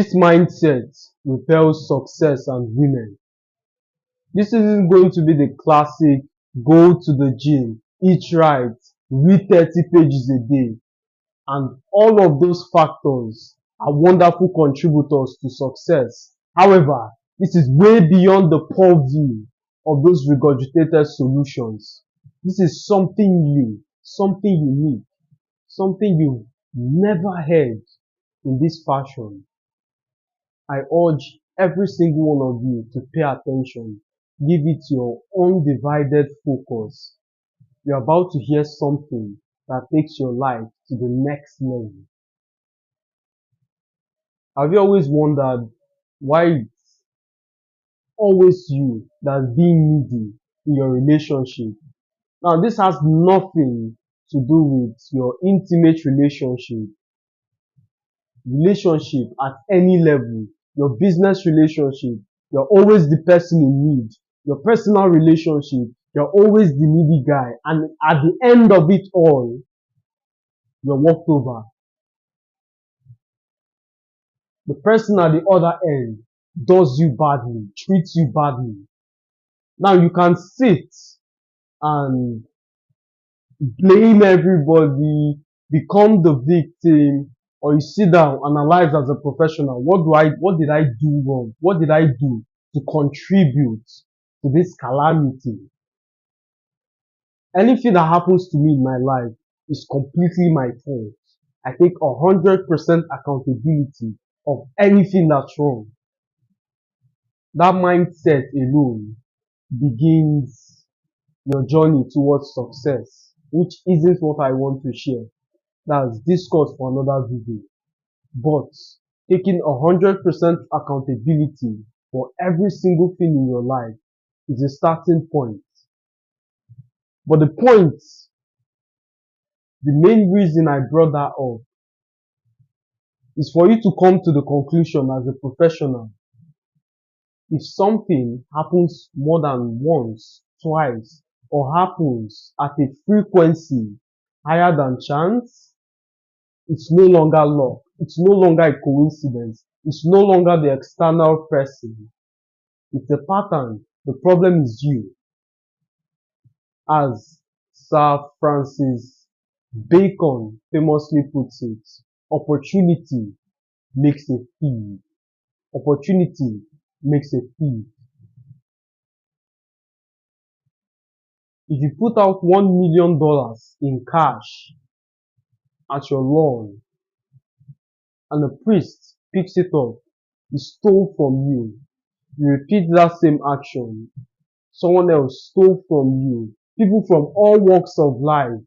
This mindset repels success and women. This isn't going to be the classic go to the gym, eat right, read 30 pages a day, and all of those factors are wonderful contributors to success. However, this is way beyond the purview of those regurgitated solutions. This is something new, something unique, something you've never heard in this fashion. I urge every single one of you to pay attention. Give it your undivided focus. You're about to hear something that takes your life to the next level. Have you always wondered why it's always you that's being needy in your relationship? Now, this has nothing to do with your intimate relationship at any level, your business relationship, you're always the person in need, your personal relationship, you're always the needy guy, and at the end of it all, you're walked over. The person at the other end does you badly, treats you badly. Now you can sit and blame everybody, become the victim, or you sit down, analyze as a professional, what did I do wrong? What did I do to contribute to this calamity? Anything that happens to me in my life is completely my fault. I take 100% accountability of anything that's wrong. That mindset alone begins your journey towards success, which isn't what I want to share. That's discussed for another video. But taking 100% accountability for every single thing in your life is a starting point. But the main reason I brought that up is for you to come to the conclusion as a professional. If something happens more than once, twice, or happens at a frequency higher than chance, it's no longer luck. It's no longer a coincidence. It's no longer the external person. It's a pattern. The problem is you. As Sir Francis Bacon famously puts it, opportunity makes a thief. Opportunity makes a thief. If you put out $1 million in cash at your lawn and a priest picks it up, he stole from you. You repeat that same action, someone else stole from you. People from all walks of life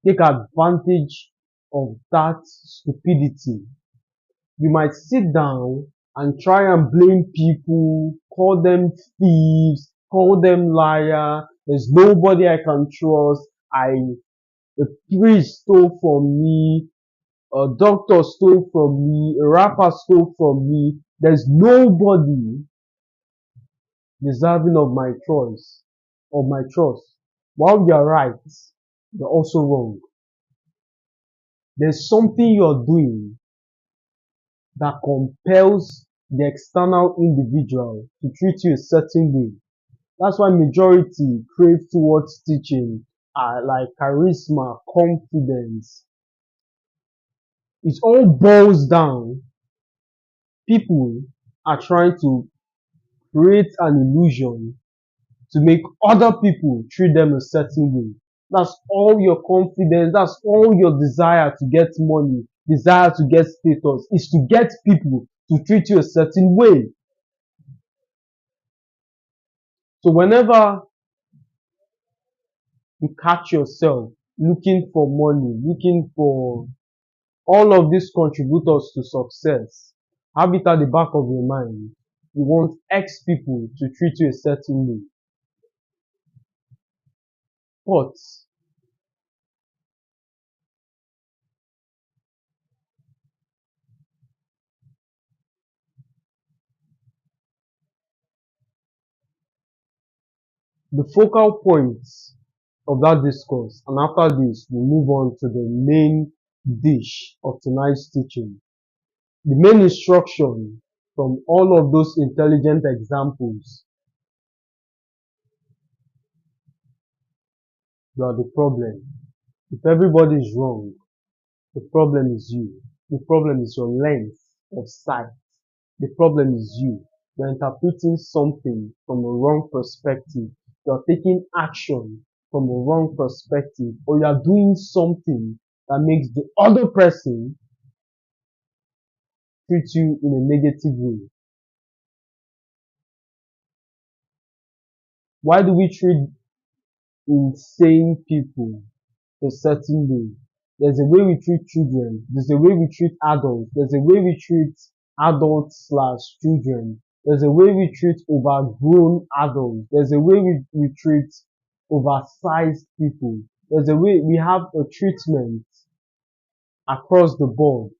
take advantage of that stupidity. You might sit down and try and blame people, call them thieves, call them liar. There's nobody I can trust. A priest stole from me. A doctor stole from me. A rapper stole from me. There's nobody deserving of my choice, of my trust. While you're right, you're also wrong. There's something you're doing that compels the external individual to treat you a certain way. That's why majority crave towards teaching, like charisma, confidence. It all boils down. People are trying to create an illusion to make other people treat them a certain way. That's all your confidence, that's all your desire to get money, desire to get status, is to get people to treat you a certain way. So whenever you catch yourself looking for money, looking for all of these contributors to success, have it at the back of your mind. You want X people to treat you a certain way. But the focal points of that discourse, and after this, we move on to the main dish of tonight's teaching. The main instruction from all of those intelligent examples: you are the problem. If everybody is wrong, the problem is you. The problem is your lens of sight. The problem is you. You're interpreting something from a wrong perspective. You're taking action from a wrong perspective, or you're doing something that makes the other person treat you in a negative way. Why do we treat insane people a certain way? There's a way we treat children. There's a way we treat adults. There's a way we treat adults slash children. There's a way we treat overgrown adults. There's a way we treat oversized people. There's a way we have a treatment across the board.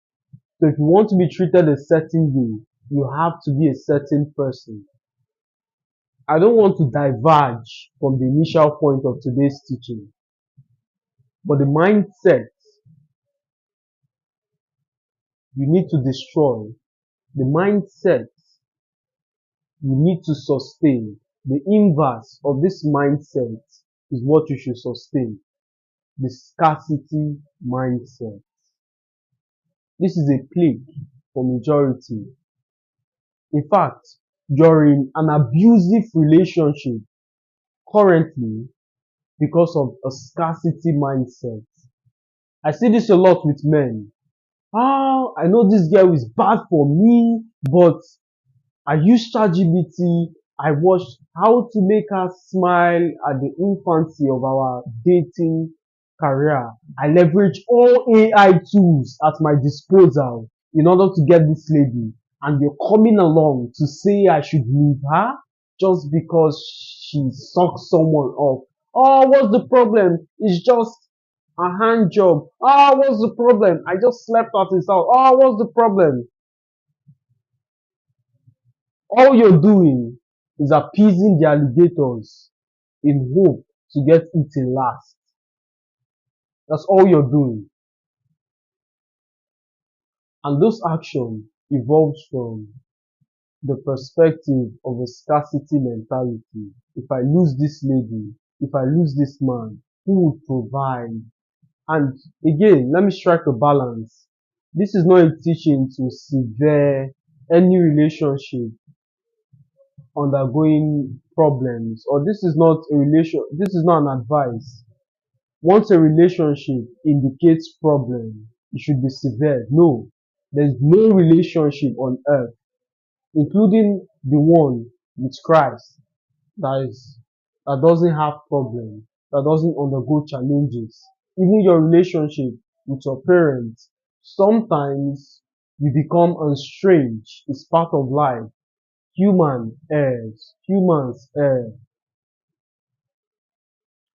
So if you want to be treated a certain way, you have to be a certain person. I don't want to diverge from the initial point of today's teaching, but the mindset you need to destroy, the mindset you need to sustain, the inverse of this mindset is what you should sustain: the scarcity mindset. This is a plague for majority. In fact, you're in an abusive relationship currently because of a scarcity mindset. I see this a lot with men. I know this girl is bad for me, but I use ChatGPT. I watched how to make her smile at the infancy of our dating career. I leverage all AI tools at my disposal in order to get this lady. And you're coming along to say I should leave her just because she sucks someone off. Oh, what's the problem? It's just a hand job. What's the problem? I just slept at his house. What's the problem? All you're doing is appeasing the alligators in hope to get eaten last. That's all you're doing. And those actions evolved from the perspective of a scarcity mentality. If I lose this lady, if I lose this man, who will provide? And again, let me strike a balance. This is not a teaching to sever any relationship undergoing problems, or this is not an advice. Once a relationship indicates problem, it should be severed. No, there's no relationship on earth, including the one with Christ, that doesn't have problem, that doesn't undergo challenges. Even your relationship with your parents, sometimes you become estranged. It's part of life. Humans err.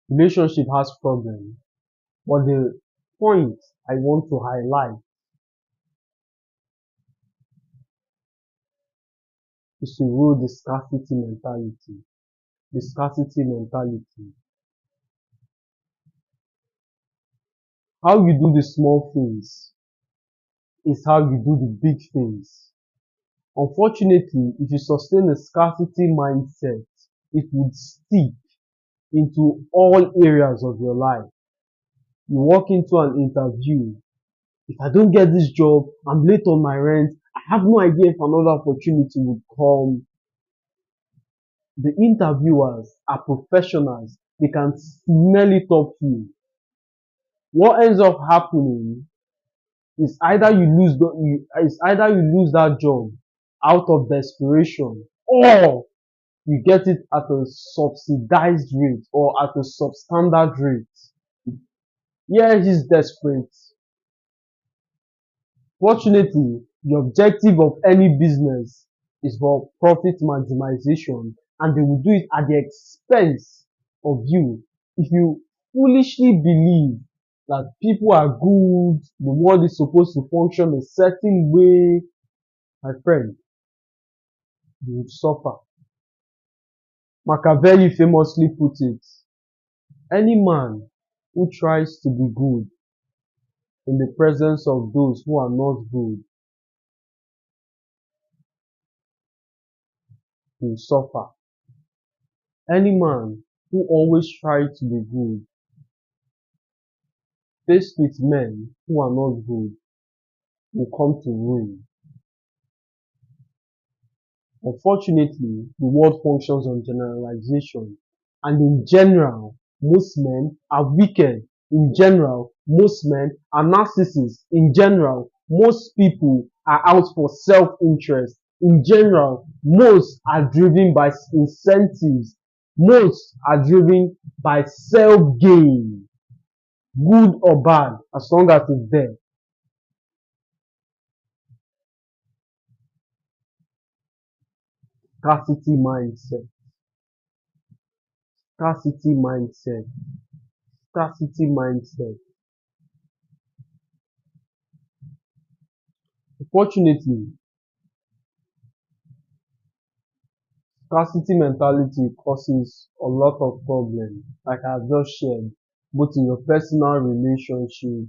Relationship has problem. But the point I want to highlight is to rule the scarcity mentality. The scarcity mentality. How you do the small things is how you do the big things. Unfortunately, if you sustain a scarcity mindset, it would seep into all areas of your life. You walk into an interview. If I don't get this job, I'm late on my rent. I have no idea if another opportunity will come. The interviewers are professionals. They can smell it off you. What ends up happening is either you lose that job out of desperation, or you get it at a subsidized rate or at a substandard rate. Yeah, he's desperate. Fortunately, the objective of any business is for profit maximization, and they will do it at the expense of you. If you foolishly believe that people are good, the world is supposed to function a certain way, my friend, you will suffer. Machiavelli famously put it, any man who tries to be good in the presence of those who are not good will suffer. Any man who always tries to be good, faced with men who are not good, will come to ruin. Unfortunately, the world functions on generalization, and in general, most men are wicked. In general, most men are narcissists. In general, most people are out for self-interest. In general, most are driven by incentives. Most are driven by self-gain, good or bad, as long as it's there. Scarcity mindset, scarcity mindset, scarcity mindset. Unfortunately, scarcity mentality causes a lot of problems, like I've just shared, both in your personal relationship,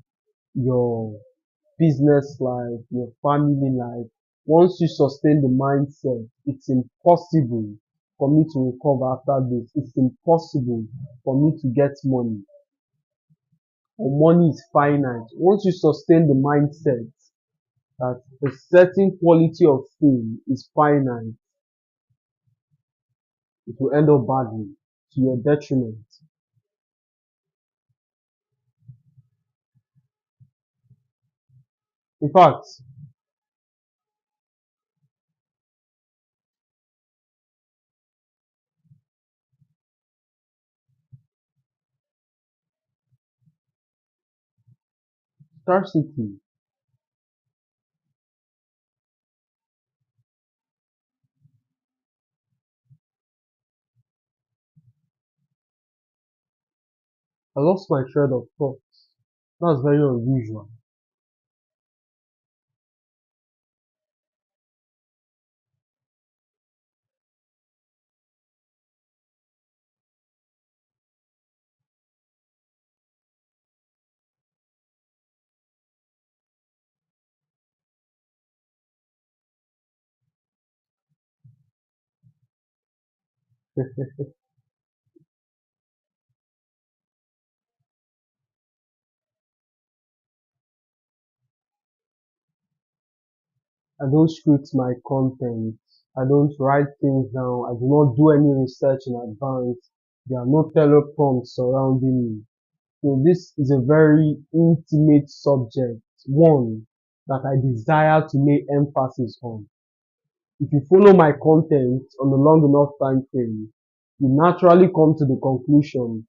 your business life, your family life. Once you sustain the mindset, it's impossible for me to recover after this. It's impossible for me to get money, or money is finite. Once you sustain the mindset that a certain quality of thing is finite, it will end up badly to your detriment. In fact, scarcity, I lost my thread of thought. That's very unusual. I don't script my content. I don't write things down. I do not do any research in advance. There are no teleprompts surrounding me. So this is a very intimate subject, one that I desire to lay emphasis on. If you follow my content on a long enough time frame, you naturally come to the conclusion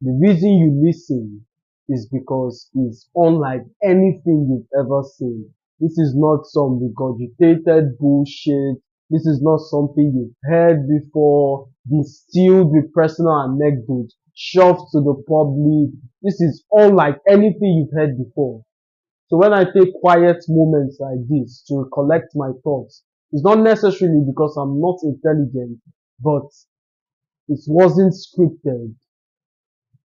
the reason you listen is because it's unlike anything you've ever seen. This is not some regurgitated bullshit. This is not something you've heard before, distilled with personal anecdotes, shoved to the public. This is unlike anything you've heard before. So when I take quiet moments like this to recollect my thoughts, it's not necessarily because I'm not intelligent, but it wasn't scripted.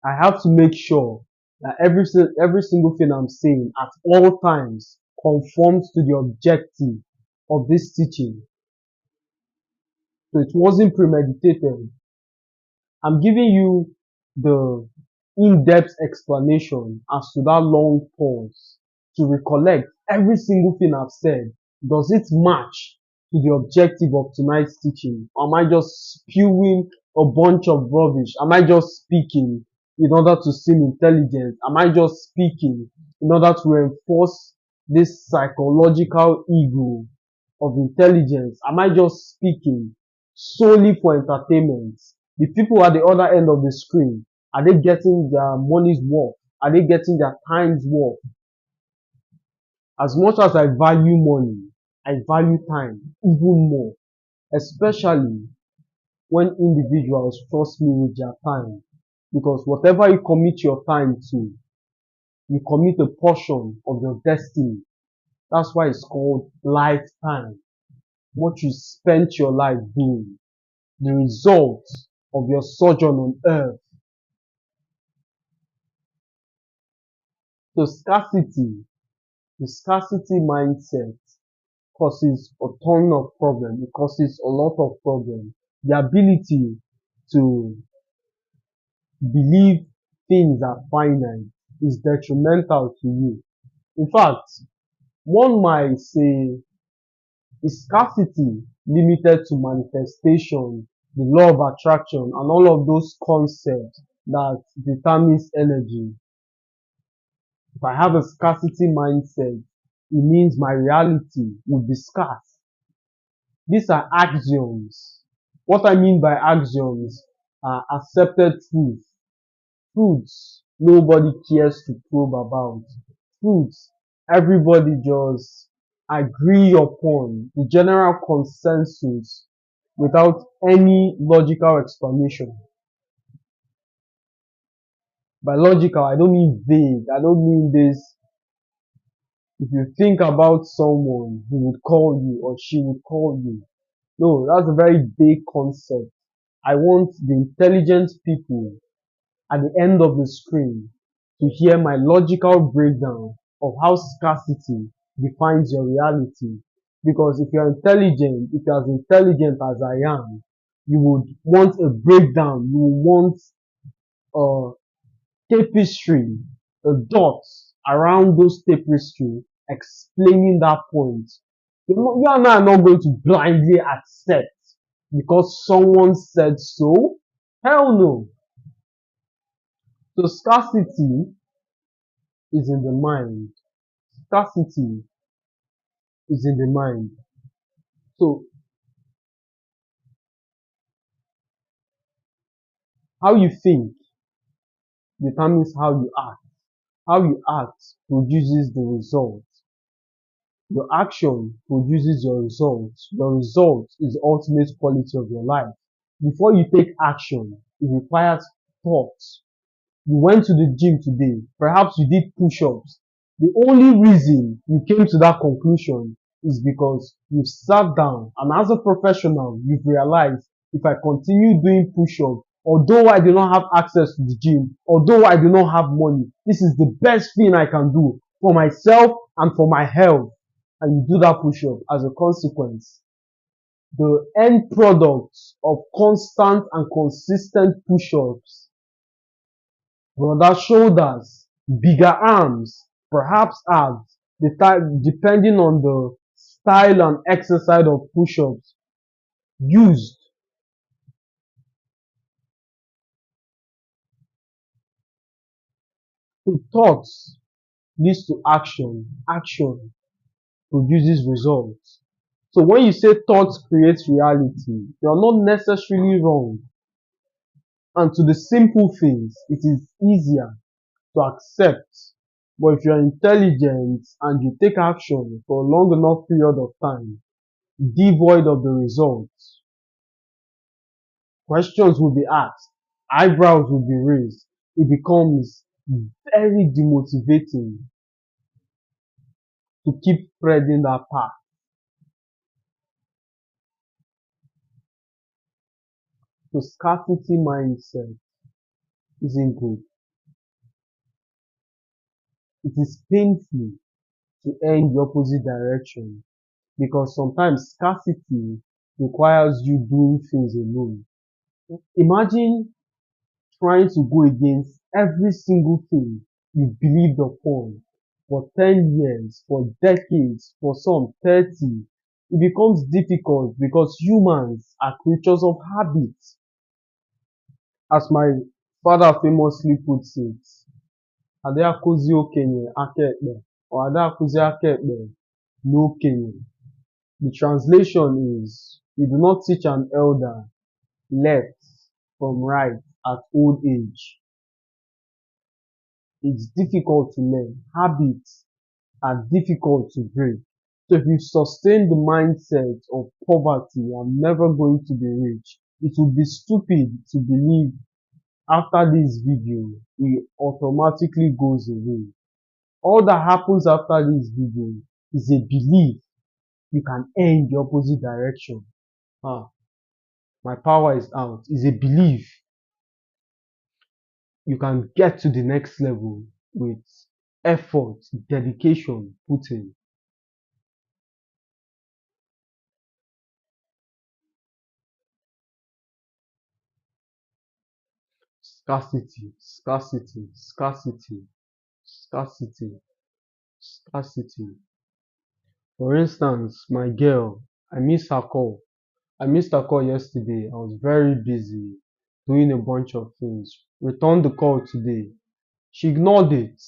I have to make sure that every single thing I'm saying at all times conforms to the objective of this teaching. So it wasn't premeditated. I'm giving you the in-depth explanation as to that long pause to recollect every single thing I've said. Does it match to the objective of tonight's teaching? Or am I just spewing a bunch of rubbish? Am I just speaking in order to seem intelligent? Am I just speaking in order to reinforce this psychological ego of intelligence? Am I just speaking solely for entertainment? The people at the other end of the screen, are they getting their money's worth? Are they getting their time's worth? As much as I value money, I value time even more, especially when individuals trust me with their time. Because whatever you commit your time to, you commit a portion of your destiny. That's why it's called lifetime. What you spent your life doing, the result of your sojourn on earth. So scarcity, the scarcity mindset causes a ton of problem. It causes a lot of problem. The ability to believe things are finite is detrimental to you. In fact, one might say, is scarcity limited to manifestation, the law of attraction, and all of those concepts that determines energy? If I have a scarcity mindset, it means my reality will be scarce. These are axioms. What I mean by axioms are accepted truths. Truths nobody cares to probe about. Truths everybody just agree upon, the general consensus without any logical explanation. By logical, I don't mean vague. I don't mean this. If you think about someone, he would call you or she would call you. No, that's a very big concept. I want the intelligent people at the end of the screen to hear my logical breakdown of how scarcity defines your reality. Because if you're intelligent, if you're as intelligent as I am, you would want a breakdown, you would want a tapestry, the dots around those tapestry explaining that point. You and I are not going to blindly accept because someone said so. Hell no. So scarcity is in the mind. Scarcity is in the mind. So how you think determines how you act. How you act produces the result. Your action produces your result. Your result is the ultimate quality of your life. Before you take action, it requires thought. You went to the gym today, perhaps you did push-ups. The only reason you came to that conclusion is because you've sat down and as a professional, you've realized if I continue doing push-ups, although I do not have access to the gym, although I do not have money, this is the best thing I can do for myself and for my health. And you do that push-up. As a consequence, the end product of constant and consistent push-ups, broader shoulders, bigger arms, perhaps abs, depending on the style and exercise of push-ups used. So thoughts leads to action. Action produces results. So when you say thoughts create reality, you're not necessarily wrong. And to the simple things, it is easier to accept. But if you're intelligent and you take action for a long enough period of time, devoid of the results, questions will be asked, eyebrows will be raised. It becomes very demotivating to keep treading that path. So scarcity mindset isn't good. It is painful to end the opposite direction because sometimes scarcity requires you doing things alone. Imagine trying to go against every single thing you believed upon for 10 years, for decades, for some 30. It becomes difficult because humans are creatures of habit. As my father famously puts it, Ade akụzi okenye aka ekpe or Ade akụzi aka ekpe n'okenye. The translation is, you do not teach an elder left from right at old age. It's difficult to learn. Habits are difficult to break. So if you sustain the mindset of poverty, I'm never going to be rich, it would be stupid to believe after this video, it automatically goes away. All that happens after this video is a belief you can end the opposite direction. My power is out. Is a belief you can get to the next level with effort, dedication put in. Scarcity, scarcity, scarcity, scarcity, scarcity. For instance, my girl, I missed her call. I missed her call yesterday. I was very busy doing a bunch of things. Returned the call today. She ignored it.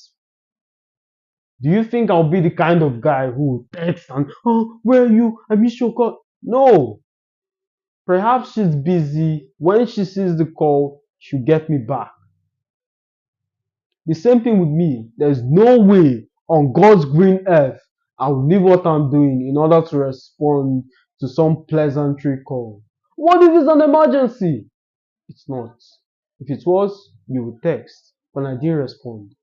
Do you think I'll be the kind of guy who will text and, oh, where are you? I missed your call. No. Perhaps she's busy. When she sees the call, she'll get me back. The same thing with me. There's no way on God's green earth I'll leave what I'm doing in order to respond to some pleasantry call. What if it's an emergency? It's not. If it was, you would text, but I didn't respond.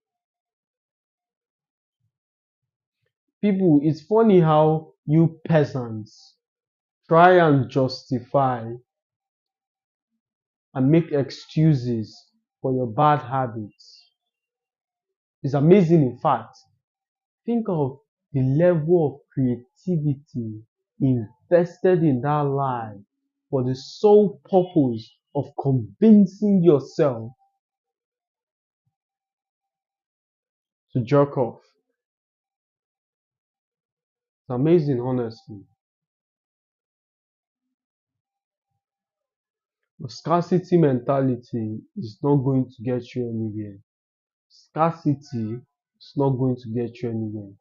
People, it's funny how you peasants try and justify and make excuses for your bad habits. It's amazing, in fact. Think of the level of creativity invested in that lie for the sole purpose of convincing yourself to jerk off. It's amazing, honestly. The scarcity mentality is not going to get you anywhere. Scarcity is not going to get you anywhere.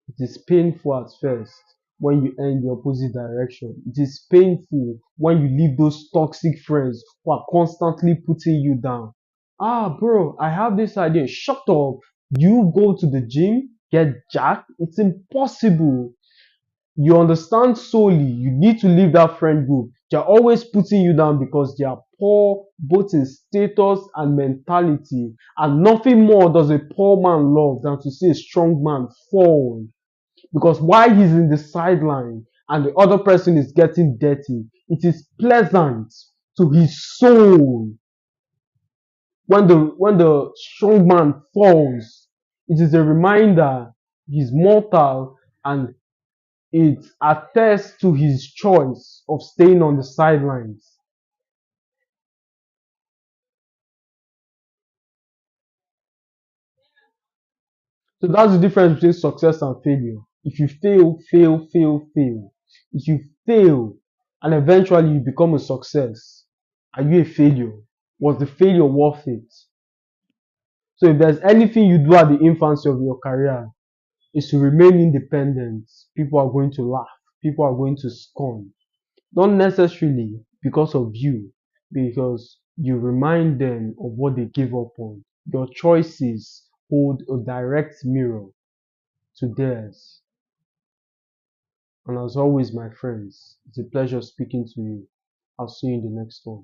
It is painful at first when you end the opposite direction. It is painful when you leave those toxic friends who are constantly putting you down. Ah, bro, I have this idea. Shut up. You go to the gym, get jacked. It's impossible. You understand solely. You need to leave that friend group. They're always putting you down because they are poor both in status and mentality. And nothing more does a poor man love than to see a strong man fall. Because while he's in the sideline and the other person is getting dirty, it is pleasant to his soul when the strong man falls. It is a reminder he's mortal, and it attests to his choice of staying on the sidelines. So that's the difference between success and failure. If you fail, fail, fail, fail. If you fail and eventually you become a success, are you a failure? Was the failure worth it? So if there's anything you do at the infancy of your career is to remain independent, people are going to laugh. People are going to scorn. Not necessarily because of you, because you remind them of what they gave up on. Your choices hold a direct mirror to theirs. And as always, my friends, it's a pleasure speaking to you. I'll see you in the next one.